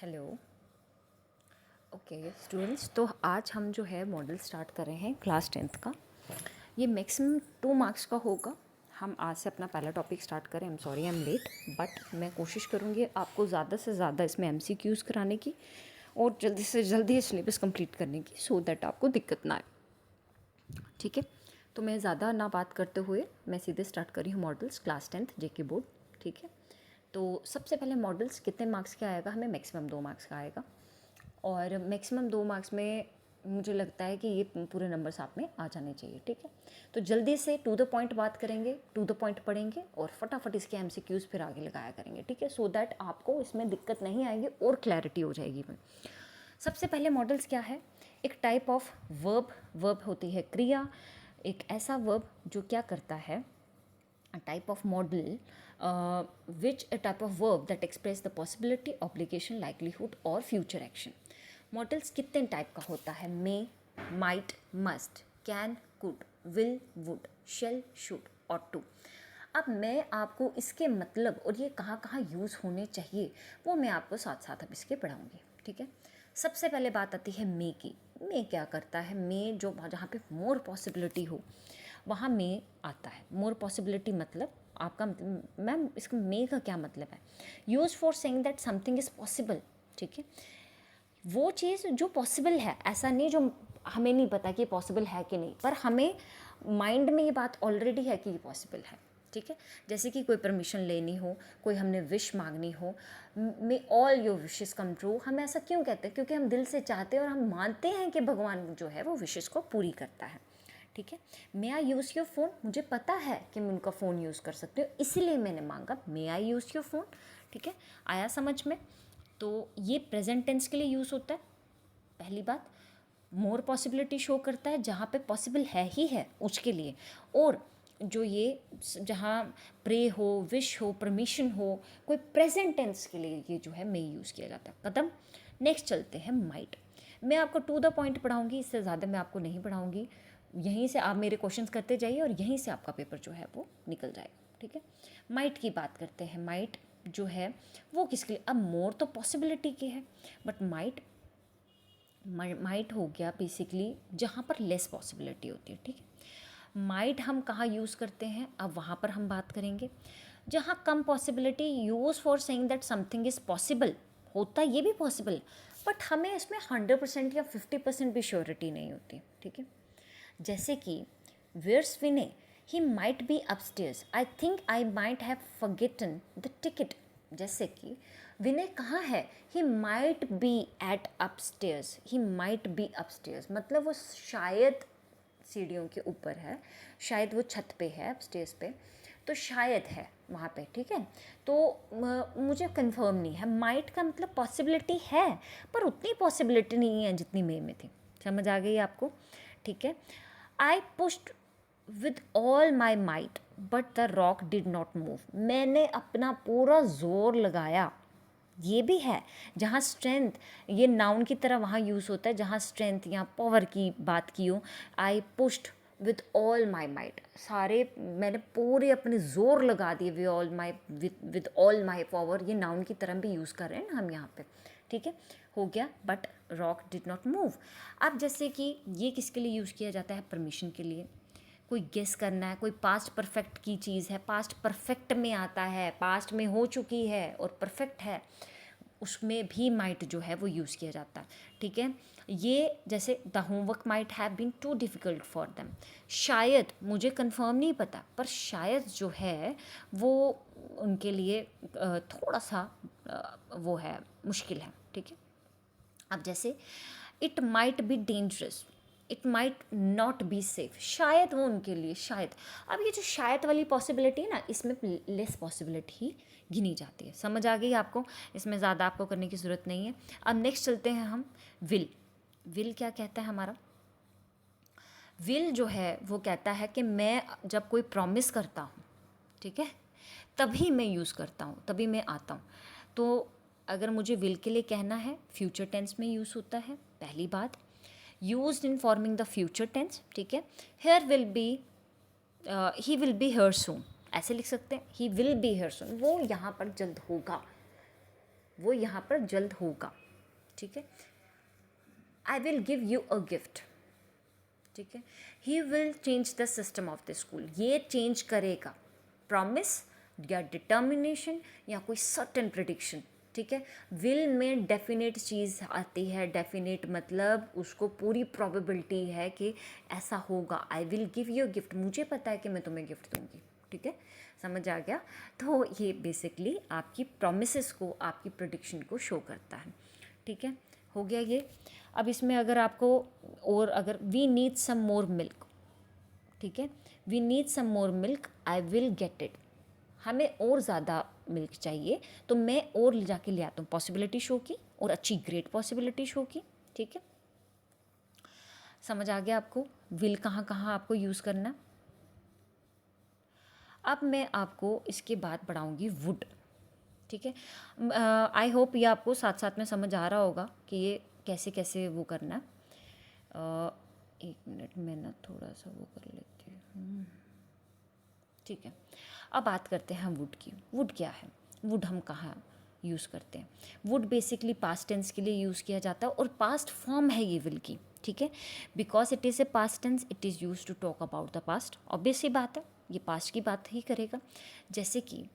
Hello. Okay students, तो आज हम जो है मॉडल स्टार्ट कर रहे हैं क्लास 10th का। ये मैक्सिमम 2 मार्क्स का होगा। हम आज से अपना पहला टॉपिक स्टार्ट करें। I am sorry I am late, but मैं कोशिश करूँगी आपको ज़्यादा से ज़्यादा इसमें MCQs कराने की और जल्दी से जल्दी सिलेबस कंप्लीट करने की, सो दैट आपको दिक्कत ना आए। ठीक है, तो मैं ज़्यादा ना बात करते हुए मैं सीधे स्टार्ट कर रही हूँ models class 10th JK board. ठीक है, तो सबसे पहले मॉडल्स कितने मार्क्स का आएगा? हमें मैक्सिमम 2 मार्क्स का आएगा, और मैक्सिमम 2 मार्क्स में मुझे लगता है कि ये पूरे नंबर्स आप में आ जाने चाहिए। ठीक है, तो जल्दी से टू द पॉइंट बात करेंगे, टू द पॉइंट पढ़ेंगे और फटाफट इसके MCQs फिर आगे लगाया करेंगे। ठीक है, सो दैट आपको इसमें दिक्कत नहीं आएगी और क्लैरिटी हो जाएगी। सबसे पहले मॉडल्स क्या है? एक टाइप ऑफ वर्ब होती है क्रिया, एक ऐसा वर्ब जो क्या करता है, a type of model which a type of verb that express the possibility, obligation, likelihood और future action. मॉडल्स कितने टाइप का होता है? May, might, must, can, could, will, would, shall, should और टू। अब मैं आपको इसके मतलब और ये कहाँ कहाँ यूज़ होने चाहिए वो मैं आपको साथ साथ अब इसके पढ़ाऊँगी। ठीक है, सबसे पहले बात आती है मे की। मे क्या करता है? मे जो जहाँ पे मोर पॉसिबिलिटी हो वहाँ मे आता है। मोर पॉसिबिलिटी मतलब आपका मैम इसका मे का क्या मतलब है? Use for saying that something is possible. ठीक है, वो चीज़ जो पॉसिबल है, ऐसा नहीं जो हमें नहीं पता कि पॉसिबल है कि नहीं, पर हमें माइंड में ये बात ऑलरेडी है कि ये पॉसिबल है। ठीक है, जैसे कि कोई परमिशन लेनी हो, कोई हमने विश मांगनी हो, may all your wishes come true. हम ऐसा क्यों कहते हैं? क्योंकि हम दिल से चाहते हैं और हम मानते हैं कि भगवान जो है वो विशेस को पूरी करता है। ठीक है, मे आई यूज़ योर फ़ोन, मुझे पता है कि मैं उनका फ़ोन यूज़ कर सकती हूँ, इसीलिए मैंने मांगा मे आई यूज़ योर फ़ोन। ठीक है, आया समझ में? तो ये प्रेजेंट टेंस के लिए यूज़ होता है। पहली बात, मोर पॉसिबिलिटी शो करता है जहाँ पे पॉसिबल है ही है उसके लिए, और जो ये जहाँ प्रे हो, विश हो, परमिशन हो, कोई प्रेजेंट टेंस के लिए ये जो है मे यूज़ किया जाता है। कदम नेक्स्ट चलते हैं माइट। मैं आपको टू द पॉइंट पढ़ाऊँगी, इससे ज़्यादा मैं आपको नहीं पढ़ाऊँगी। यहीं से आप मेरे क्वेश्चंस करते जाइए और यहीं से आपका पेपर जो है वो निकल जाएगा। ठीक है, माइट की बात करते हैं। माइट जो है वो किसके लिए? अब मोर तो पॉसिबिलिटी की है, बट माइट हो गया बेसिकली जहाँ पर लेस पॉसिबिलिटी होती है। ठीक है, माइट हम कहाँ यूज़ करते हैं अब वहाँ पर हम बात करेंगे। जहाँ कम possibility, use for saying that something is possible, होता ये भी पॉसिबल, बट हमें इसमें 100% या 50% भी श्योरिटी नहीं होती। ठीक है, जैसे कि where's Vinay, he might be upstairs, I think I might have forgotten the ticket. जैसे कि विनय कहाँ है? He might be at upstairs, he might be upstairs मतलब वो शायद सीढ़ियों के ऊपर है, शायद वो छत पे है, अपस्टेयर्स पे, तो शायद है वहाँ पे। ठीक है, तो मुझे कंफर्म नहीं है। माइट का मतलब पॉसिबिलिटी है, पर उतनी पॉसिबिलिटी नहीं है जितनी मे में थी। समझ आ गई आपको? ठीक है, आई pushed with all my might but the rock did not move, मैंने अपना पूरा जोर लगाया। ये भी है जहाँ स्ट्रेंथ, ये नाउन की तरह वहाँ यूज़ होता है जहाँ स्ट्रेंथ या पावर की बात की हो। आई pushed with all my might, सारे मैंने पूरे अपने ज़ोर लगा दिए। विद ऑल माई पावर, ये नाउन की तरह भी यूज़ कर रहे हैं ना हम यहाँ पे। ठीक है, हो गया। But rock did not move. अब जैसे कि ये किसके लिए यूज़ किया जाता है? परमिशन के लिए। कोई गेस करना है, कोई पास्ट परफेक्ट की चीज़ है, पास्ट परफेक्ट में आता है, पास्ट में हो चुकी है और परफेक्ट है, उसमें भी माइट जो है वो यूज़ किया जाता है। ठीक है, ये जैसे the homework might have been too difficult for them, शायद, मुझे कंफर्म नहीं पता, पर शायद जो है वो उनके लिए थोड़ा सा वो है, मुश्किल है। ठीक है, अब जैसे it might be dangerous, it might not be safe, शायद वो उनके लिए, शायद। अब ये जो शायद वाली पॉसिबिलिटी है ना, इसमें लेस पॉसिबिलिटी ही गिनी जाती है। समझ आ गई आपको? इसमें ज़्यादा आपको करने की ज़रूरत नहीं है। अब नेक्स्ट चलते हैं हम विल। विल क्या कहता है हमारा? विल जो है वो कहता है कि मैं जब कोई प्रॉमिस करता हूँ, ठीक है, तभी मैं यूज़ करता हूँ, तभी मैं आता हूँ। तो अगर मुझे विल के लिए कहना है, फ्यूचर टेंस में यूज़ होता है। पहली बात, used in forming the future tense. ठीक है, here will be, he will be here soon, ऐसे लिख सकते हैं, he will be here soon, वो यहाँ पर जल्द होगा। वो यहाँ पर जल्द होगा, ठीक है। I will give you a gift, ठीक है। He will change the system of the school, ये चेंज करेगा। प्रॉमिस या डिटर्मिनेशन या कोई सर्टेन प्रिडिक्शन, ठीक है। विल में डेफिनेट चीज़ आती है, डेफिनेट मतलब उसको पूरी प्रोबेबिलिटी है कि ऐसा होगा। I will give you gift, मुझे पता है कि मैं तुम्हें गिफ्ट दूंगी, ठीक है, समझ आ गया। तो ये बेसिकली आपकी प्रोमिसेस को, आपकी प्रिडिक्शन को शो करता है, ठीक है, हो गया ये। अब इसमें अगर आपको और अगर we need some more milk, ठीक है, we need some more milk, I will get it, हमें और ज़्यादा मिल्क चाहिए तो मैं और ले जाके ले आता हूँ, पॉसिबिलिटी शो की और अच्छी ग्रेट पॉसिबिलिटी शो की, ठीक है। समझ आ गया आपको विल कहाँ कहाँ आपको यूज़ करना। अब मैं आपको इसके बाद बढ़ाऊँगी वुड, ठीक है। आई होप ये आपको साथ साथ में समझ आ रहा होगा कि ये कैसे कैसे वो करना है। एक मिनट मैं ना थोड़ा सा वो कर लेती हूँ, ठीक है। अब बात करते हैं वुड की। वुड क्या है, वुड हम कहाँ यूज़ करते हैं। वुड बेसिकली पास्ट टेंस के लिए यूज़ किया जाता है और पास्ट फॉर्म है ये विल की, ठीक है। Because it is a past tense, it is use to talk about the past. Obvious ही बात है, ये पास्ट की बात ही करेगा। जैसे कि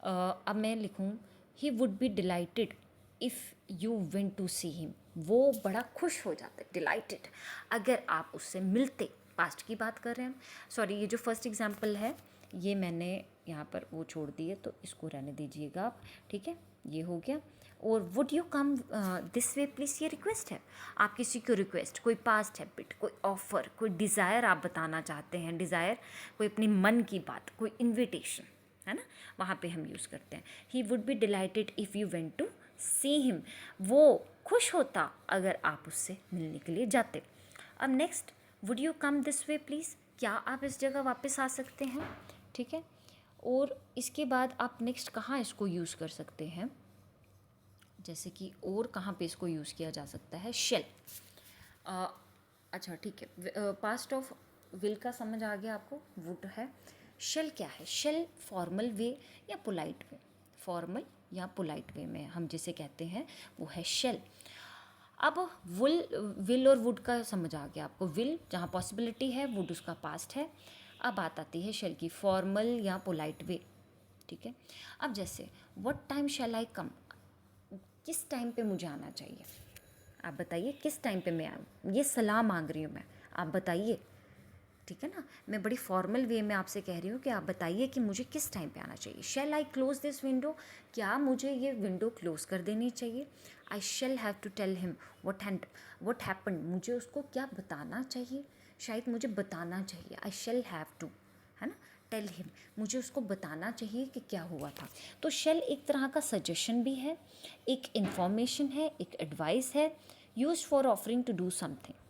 अब मैं लिखूँ he would be delighted if you went to see him, वो बड़ा खुश हो जाता है, डिलाइटेड, अगर आप उससे मिलते। पास्ट की बात कर रहे हैं हम। सॉरी, ये जो फर्स्ट एग्जाम्पल है ये मैंने यहाँ पर वो छोड़ दिए तो इसको रहने दीजिएगा आप, ठीक है, ये हो गया। और would you come this way please, ये रिक्वेस्ट है, आप किसी को रिक्वेस्ट, कोई पास्ट हैबिट, कोई ऑफ़र, कोई डिज़ायर आप बताना चाहते हैं, डिज़ायर कोई अपनी मन की बात, कोई इन्विटेशन, है ना, वहाँ पे हम यूज़ करते हैं। He would be delighted if you went to see him, वो खुश होता अगर आप उससे मिलने के लिए जाते। अब next, would you come this way please, क्या आप इस जगह वापस आ सकते हैं, ठीक है। और इसके बाद आप नेक्स्ट कहाँ इसको यूज़ कर सकते हैं, जैसे कि और कहाँ पे इसको यूज़ किया जा सकता है, शेल। अच्छा ठीक है, पास्ट ऑफ विल का समझ आ गया आपको, वुड है। शेल क्या है, शेल फॉर्मल वे या पोलाइट वे, फॉर्मल या पोलाइट वे में हम जिसे कहते हैं वो है शेल। अब विल और वुड का समझ आ गया आपको। विल जहाँ पॉसिबिलिटी है, वुड उसका पास्ट है। अब बात आती है शेल की, फॉर्मल या पोलाइट वे, ठीक है। अब जैसे व्हाट टाइम शैल आई कम, किस टाइम पे मुझे आना चाहिए, आप बताइए किस टाइम पे मैं आऊँ, ये सलाह मांग रही हूँ मैं, आप बताइए, ठीक है ना। मैं बड़ी फॉर्मल वे में आपसे कह रही हूँ कि आप बताइए कि मुझे किस टाइम पे आना चाहिए। Shall I close this window, क्या मुझे ये विंडो क्लोज कर देनी चाहिए। I shall have to tell him what happen, मुझे उसको क्या बताना चाहिए, शायद मुझे बताना चाहिए। आई शैल हैव टू, है ना, टेल हिम, मुझे उसको बताना चाहिए कि क्या हुआ था। तो शैल एक तरह का सजेशन भी है, एक इन्फॉर्मेशन है, एक एडवाइस है, use for offering to do something.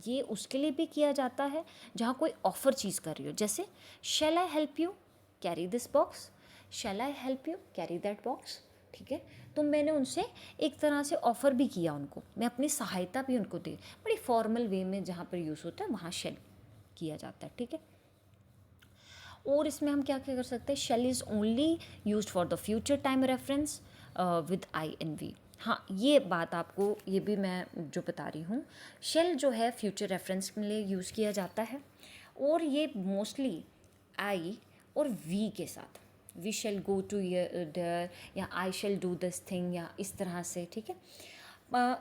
ये उसके लिए भी किया जाता है जहाँ कोई ऑफ़र चीज़ कर रही हो, जैसे shall I help you carry this box, shall I help you carry that box, ठीक है। तो मैंने उनसे एक तरह से ऑफ़र भी किया उनको, मैं अपनी सहायता भी उनको दी, बड़ी फॉर्मल वे में जहाँ पर यूज़ होता है वहाँ शैल किया जाता है, ठीक है। और इसमें हम क्या क्या कर सकते हैं, shall is only use for the future time reference with INV। हाँ, ये बात आपको, ये भी मैं जो बता रही हूँ, शेल जो है फ्यूचर रेफरेंस के लिए यूज़ किया जाता है और ये मोस्टली आई और वी के साथ, we shall go to there या I shall do this thing या इस तरह से, ठीक है।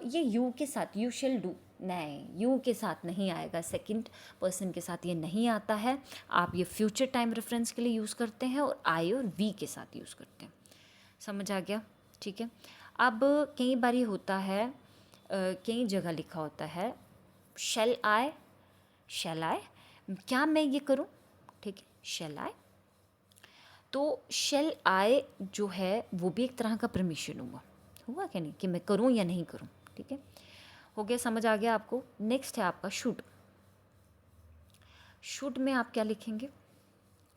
ये यू के साथ, यू शेल डू, नहीं, यू के साथ नहीं आएगा, सेकंड पर्सन के साथ ये नहीं आता है। आप ये फ्यूचर टाइम रेफरेंस के लिए यूज़ करते हैं और आई और वी के साथ यूज़ करते हैं, समझ आ गया, ठीक है। अब कई बारी होता है, कई जगह लिखा होता है शैल आई, क्या मैं ये करूँ, ठीक है, शैल आई। तो शैल आई जो है वो भी एक तरह का परमिशन हुआ क्या नहीं, कि मैं करूँ या नहीं करूँ, ठीक है, हो गया, समझ आ गया आपको। नेक्स्ट है आपका शुड। शुड में आप क्या लिखेंगे,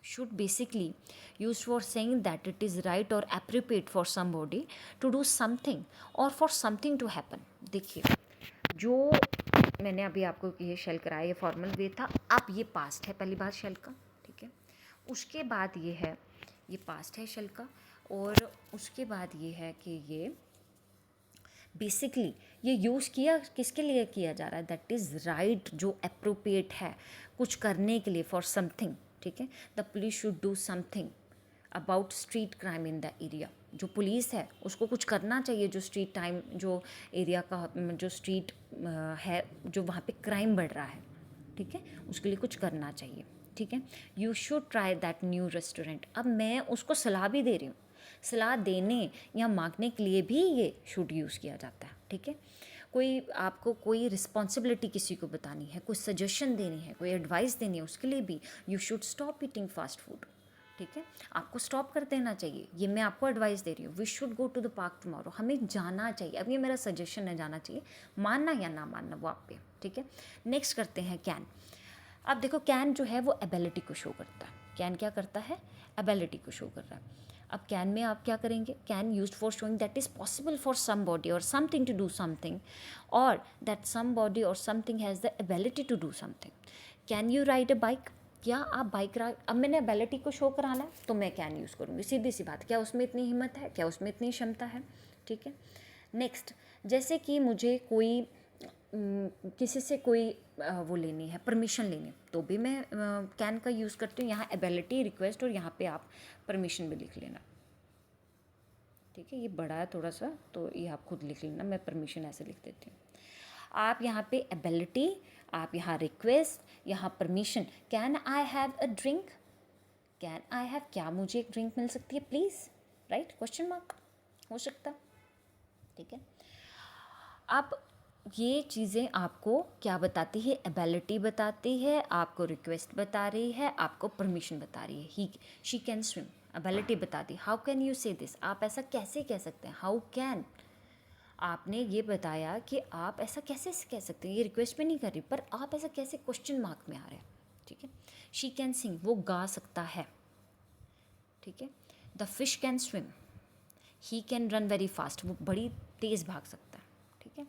should basically use for saying that it is right और appropriate for somebody to do something और फॉर समथिंग टू हैपन। देखिए, जो मैंने अभी आपको ये शेल कराया, ये फॉर्मल वे था, अब ये पास्ट है, पहली बात शेल का, ठीक है। उसके बाद ये है, ये पास्ट है शेल का, और उसके बाद ये है कि ये बेसिकली ये यूज़ किया किसके लिए किया जा रहा है, दैट इज़ राइट, जो अप्रोप्रिएट है कुछ करने के लिए, फॉर समथिंग, ठीक है। The police should do something about street crime in the area. जो पुलिस है उसको कुछ करना चाहिए, जो स्ट्रीट टाइम, जो एरिया का, जो स्ट्रीट है, जो वहाँ पे क्राइम बढ़ रहा है, ठीक है, उसके लिए कुछ करना चाहिए, ठीक है। You should try that new restaurant. अब मैं उसको सलाह भी दे रही हूँ, सलाह देने या मांगने के लिए भी ये शुड यूज़ किया जाता है, ठीक है। कोई आपको कोई रिस्पॉन्सिबिलिटी किसी को बतानी है, कोई सजेशन देनी है, कोई एडवाइस देनी है, उसके लिए भी you should stop eating fast food, ठीक है। आपको स्टॉप कर देना चाहिए, ये मैं आपको एडवाइस दे रही हूँ। We should go to the park tomorrow, हमें जाना चाहिए। अब ये मेरा सजेशन है, जाना चाहिए, मानना या ना मानना वो आप पे, ठीक है। नेक्स्ट करते हैं कैन। अब देखो कैन जो है वो एबिलिटी को शो करता है। कैन क्या करता है, एबिलिटी को शो कर रहा है। अब कैन में आप क्या करेंगे, can used for showing that is possible for somebody और समथिंग टू डू समथिंग, और दैट समबॉडी और something has the ability to do something. Can you ride a bike, क्या आप बाइक राइड, अब मैंने एबिलिटी को शो कराना है तो मैं कैन यूज़ करूँगी, सीधी सी बात। क्या उसमें इतनी हिम्मत है, क्या उसमें इतनी क्षमता है, ठीक है। नेक्स्ट, जैसे कि मुझे कोई किसी से कोई वो लेनी है, परमिशन लेनी है, तो भी मैं कैन का यूज़ करती हूँ। यहाँ एबिलिटी, रिक्वेस्ट, और यहाँ पे आप परमिशन भी लिख लेना, ठीक है। ये बड़ा है थोड़ा सा, तो ये आप खुद लिख लेना, मैं परमिशन ऐसे लिख देती हूँ। आप यहाँ पे एबिलिटी, आप यहाँ रिक्वेस्ट, यहाँ permission. Can I have a drink, can I have, क्या मुझे एक ड्रिंक मिल सकती है प्लीज़, राइट, क्वेश्चन मार्क हो सकता, ठीक है। अब ये चीज़ें आपको क्या बताती है, एबिलिटी बताती है, आपको रिक्वेस्ट बता रही है, आपको परमिशन बता रही है। ही शी कैन स्विम, एबिलिटी बता दी। हाउ कैन यू से दिस, आप ऐसा कैसे कह सकते हैं, हाउ कैन, आपने ये बताया कि आप ऐसा कैसे कह सकते हैं, ये रिक्वेस्ट में नहीं कर रही, पर आप ऐसा कैसे, क्वेश्चन मार्क में आ रहे हैं, ठीक है। शी कैन सिंग, वो गा सकता है, ठीक है। The fish can swim, he can run very fast, वो बड़ी तेज़ भाग सकता है, ठीक है।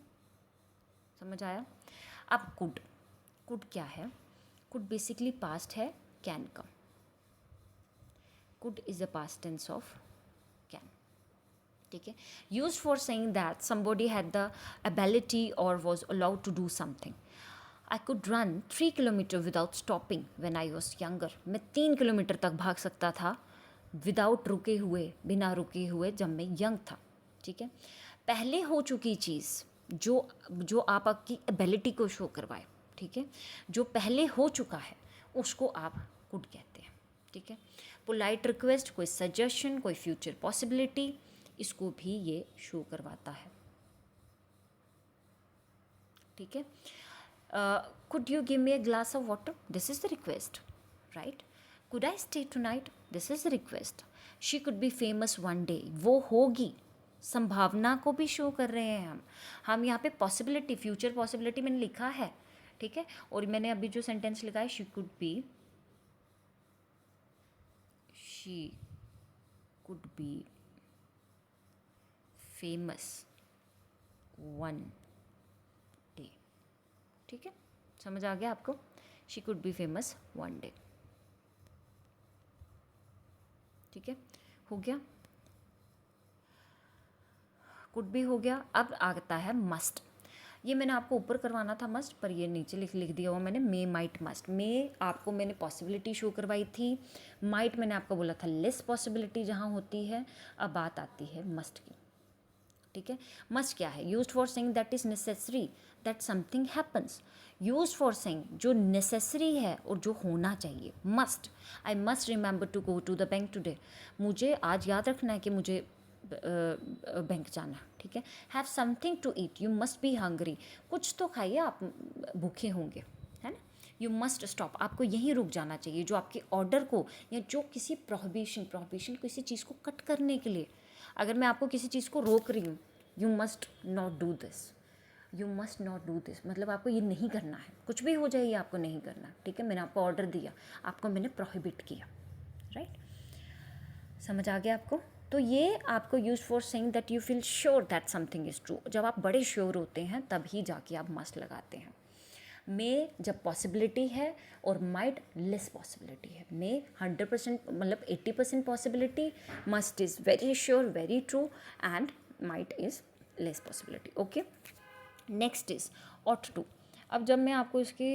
समझ आया। अब कुड, कुड क्या है, कुड बेसिकली पास्ट है कैन का। Could is the past tense of can, ठीक है। Use for saying that somebody had the ability और was allowed to do something. I could run 3 kilometre without stopping when I was younger, मैं 3 kilometre तक भाग सकता था without रुके हुए, बिना रुके हुए, जब मैं यंग था, ठीक है। पहले हो चुकी चीज़ जो जो आप आपकी एबिलिटी को शो करवाए, ठीक है, जो पहले हो चुका है उसको आप कुड कहते हैं, ठीक है। पोलाइट रिक्वेस्ट, कोई सजेशन, कोई फ्यूचर पॉसिबिलिटी, इसको भी ये शो करवाता है, ठीक है। Could you give me a glass of water, this is the request, right. Could I stay tonight, this is the request. She could be famous one day, वो होगी, संभावना को भी शो कर रहे हैं हम यहाँ पे पॉसिबिलिटी, फ्यूचर पॉसिबिलिटी मैंने लिखा है, ठीक है। और मैंने अभी जो सेंटेंस लिखा है, she could be famous one day, ठीक है। समझ आ गया आपको, she could be famous one day, ठीक है, हो गया, कुड भी हो गया। अब आता है मस्ट, ये मैंने आपको ऊपर करवाना था मस्ट, पर ये नीचे लिख दिया हुआ मैंने, मे माइट मस्ट। मे आपको मैंने पॉसिबिलिटी शो करवाई थी, माइट मैंने आपको बोला था लेस पॉसिबिलिटी जहाँ होती है। अब बात आती है मस्ट की, ठीक है। मस्ट क्या है, use for saying that is necessary that something happens, use for saying जो नेसेसरी है और जो होना चाहिए। Must, I must remember to go to the bank today, मुझे आज याद रखना है कि मुझे बैंक जाना है, ठीक है। Have something to eat, you must be hungry, कुछ तो खाइए, आप भूखे होंगे, है ना। यू मस्ट स्टॉप, आपको यहीं रुक जाना चाहिए, जो आपके ऑर्डर को या जो किसी प्रोहिबिशन किसी चीज़ को कट करने के लिए, अगर मैं आपको किसी चीज़ को रोक रही हूँ, you must not do this, you must not do this, मतलब आपको ये नहीं करना है, कुछ भी हो जाए ये आपको नहीं करना, ठीक है। मैंने आपको ऑर्डर दिया, आपको मैंने प्रोहिबिट किया, राइट। समझ आ गया आपको। तो ये आपको use for saying that you feel sure that something is true, जब आप बड़े श्योर होते हैं तभी जाके आप मस्ट लगाते हैं। मे जब पॉसिबिलिटी है और माइट लेस पॉसिबिलिटी है। मे 100% मतलब 80% पॉसिबिलिटी, must is very sure very true, and might is less possibility. Okay, next is ought to. अब जब मैं आपको इसके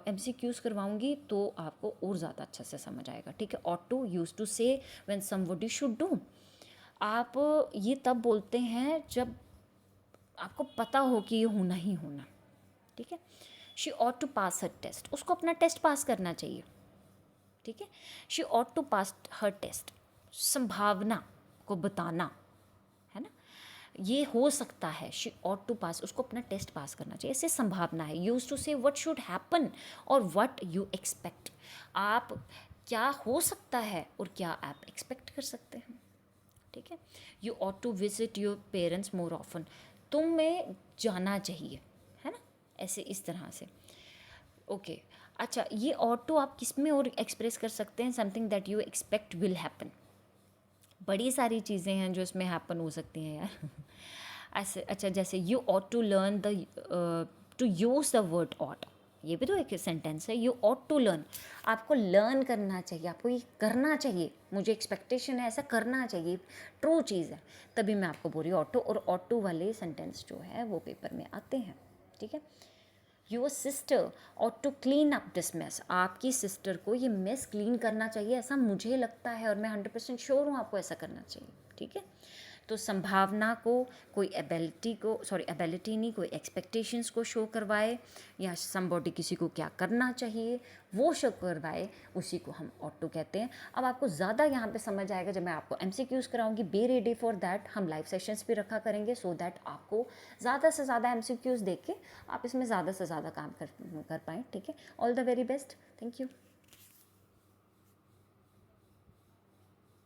MCQs करवाऊंगी तो आपको और ज़्यादा अच्छे से समझ आएगा, ठीक है। ऑट टू यूज टू से व्हेन समबडी शुड डू। आप ये तब बोलते हैं जब आपको पता हो कि ये होना ही होना, ठीक है। She ought to pass her test, उसको अपना टेस्ट पास करना चाहिए, ठीक है। She ought to pass her test, संभावना को बताना, है ना, ये हो सकता है। शी ऑट टू पास, उसको अपना टेस्ट पास करना चाहिए, इससे संभावना है। यूज टू से व्हाट शुड हैपन और व्हाट यू एक्सपेक्ट, आप क्या हो सकता है और क्या आप एक्सपेक्ट कर सकते हैं, ठीक है। You ought to visit your parents more often, तुम्हें जाना चाहिए, है ना, ऐसे इस तरह से। ओके, अच्छा, ये ऑट टू आप किस में और एक्सप्रेस कर सकते हैं? Something that you expect will happen. बड़ी सारी चीज़ें हैं जो इसमें हैपन हो सकती हैं यार ऐसे। अच्छा, जैसे you ought to learn to use the word ought, ये भी तो एक सेंटेंस है। यू ऑट टू लर्न, आपको लर्न करना चाहिए, आपको ये करना चाहिए, मुझे एक्सपेक्टेशन है ऐसा करना चाहिए, ट्रू चीज़ है, तभी मैं आपको बोल रही हूँ ऑट टू। और ऑट टू वाले सेंटेंस जो है वो पेपर में आते हैं, ठीक है। Your sister ought to clean up this mess, आपकी सिस्टर को ये मेस क्लीन करना चाहिए, ऐसा मुझे लगता है और मैं 100% श्योर हूँ आपको ऐसा करना चाहिए, ठीक है। तो संभावना को कोई एबिलिटी को, सॉरी एबिलिटी नहीं, कोई एक्सपेक्टेशंस को शो करवाए, या समबॉडी किसी को क्या करना चाहिए वो शो करवाए, उसी को हम ऑट टू कहते हैं। अब आपको ज़्यादा यहाँ पे समझ आएगा जब मैं आपको MCQs कराऊंगी। बी रेडी फॉर दैट, हम लाइव सेशंस भी रखा करेंगे सो दैट आपको ज़्यादा से ज़्यादा MCQs देख के आप इसमें ज़्यादा से ज़्यादा काम कर पाएँ, ठीक है। All the very best, thank you.